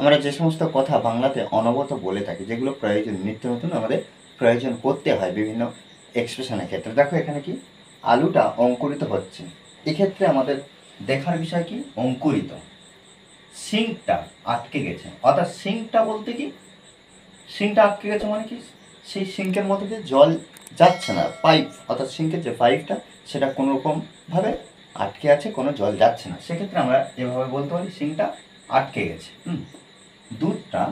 আমরা যে সমস্ত কথা বাংলাতে অনবরত বলে থাকি, যেগুলো প্রয়োজন, নিত্য নতুন আমাদের প্রয়োজন করতে হয় বিভিন্ন এক্সপ্রেশনের ক্ষেত্রে। দেখো এখানে কি আলুটা অঙ্কুরিত হচ্ছে, এক্ষেত্রে আমাদের দেখার বিষয় কি অঙ্কুরিত। সিঙ্কটা আটকে গেছে, অর্থাৎ সিঙ্কটা বলতে কি সিঙ্কটা আটকে গেছে মানে কি সেই সিঙ্কের মধ্যে দিয়ে জল যাচ্ছে না, পাইপ অর্থাৎ সিঙ্কের যে পাইপটা সেটা কোনো রকমভাবে আটকে আছে, কোনো জল যাচ্ছে না, সেক্ষেত্রে আমরা এভাবে বলতে পারি সিঙ্কটা আটকে গেছে। দুধটা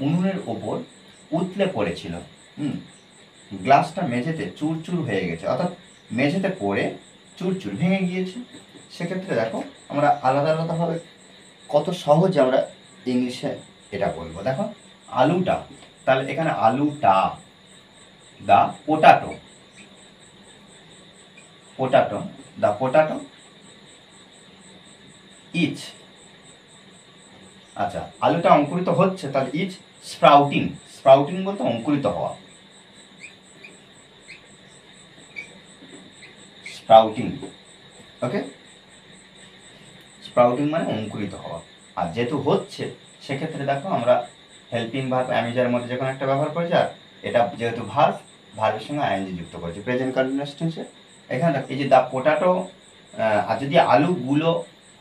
উনুনের ওপর উতলে পড়েছিল। গ্লাসটা মেঝেতে চুরচুর হয়ে গেছে, অর্থাৎ মেঝেতে পড়ে চুরচুর ভেঙে গিয়েছে। সেক্ষেত্রে দেখো আমরা আলাদা আলাদাভাবে কত সহজে আমরা ইংলিশে এটা বলবো। দেখো আলুটা, তাহলে এখানে আলুটা, দা পোটাটো, পোটাটো, দা পোটাটো ইজ, আচ্ছা আলুটা অঙ্কুরিত হচ্ছে, তাহলে ইজ স্প্রাউটিং। স্প্রাউটিং বলতে অঙ্কুরিত হওয়া, স্প্রাউটিং। ওকে, স্প্রাউটিং মানে অঙ্কুরিত হওয়া। আর যেহেতু হচ্ছে সেক্ষেত্রে দেখো আমরা হেল্পিং ভার্ব অ্যামিজার মধ্যে যখন একটা ব্যবহার করেছি, আর এটা যেহেতু ভার্ব, ভার্বের সঙ্গে আইএনজি যুক্ত করেছি প্রেজেন্ট কন্টিনিউয়াস টেন্সে। এখানে দেখো এই যে দা পোটাটো, আর যদি আলুগুলো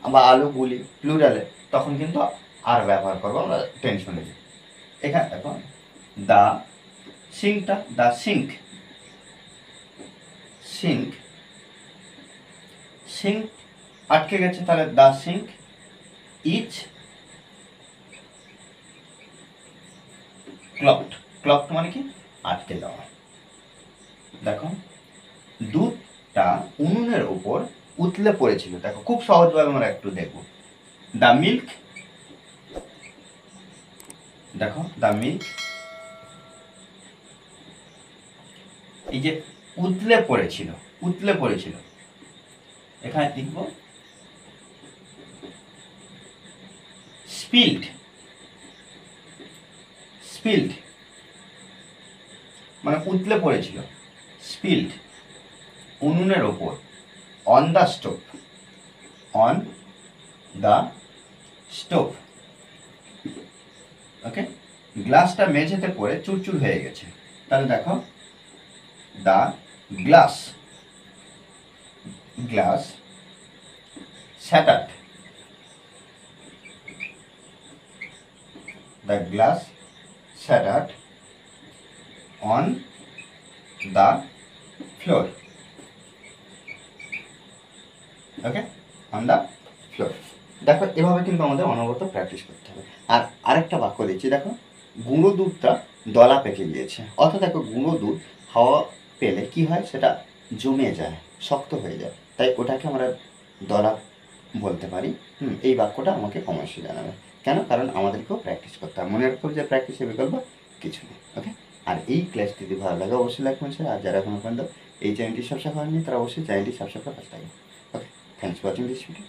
বা আলুগুলি প্লুরালে তখন কিন্তু আর ব্যবহার করবো আমরা টেন্স অনুযায়ী। এখানে দেখো দা সিঙ্কটা, দা সিঙ্ক, সিঙ্ক, সিঙ্ক আটকে গেছে, তাহলে দা সিঙ্ক ইজ ক্লকড। ক্লকড মানে কি আটকে যাওয়া। দেখো দুধটা উনুনের উপর উতলে পড়েছিল, দেখো খুব সহজভাবে আমরা একটু দেখব। দ্য মিল্ক, দেখো দ্য মিল্ক, এই যে উতলে পড়েছিল, উতলে পড়েছিল, এখানে লিখব স্পিল্ড, স্পিল্ড মানে উতলে পড়েছিল, স্পিল্ড উনুনের ওপর, on the stove, on the stove. Okay, গ্লাসটা মেঝেতে পড়ে চুরচুর হয়ে গেছে, তাহলে দেখো the glass, glass shattered, the glass shattered on the floor. Okay, on the floor। দেখো এভাবে কিন্তু আমাদের অনবরত প্র্যাকটিস করতে হবে। আর আরেকটা বাক্য দিচ্ছি, দেখো গুঁড়ো দুধটা দলা পেকে গিয়েছে, অর্থাৎ দেখো গুঁড়ো দুধ হাওয়া পেলে কি হয়, সেটা জমে যায়, শক্ত হয়ে যায়, তাই ওটাকে আমরা দলা বলতে পারি। এই বাক্যটা আমাকে অবশ্যই জানাবে কেন, কারণ আমাদেরকেও প্র্যাকটিস করতে হবে। মনে রাখতে হবে যে প্র্যাকটিসের বিকল্প কিছু নেই। ওকে, আর এই ক্লাসটি যদি ভালো লাগে অবশ্যই লাইক করছে, আর যারা এখনো পর্যন্ত এই চ্যানেলটি সাবস্ক্রাইব করেননি তারা অবশ্যই চ্যানেলটি সাবস্ক্রাইব করে পাশে থাকবে। Okay, thanks for watching this video.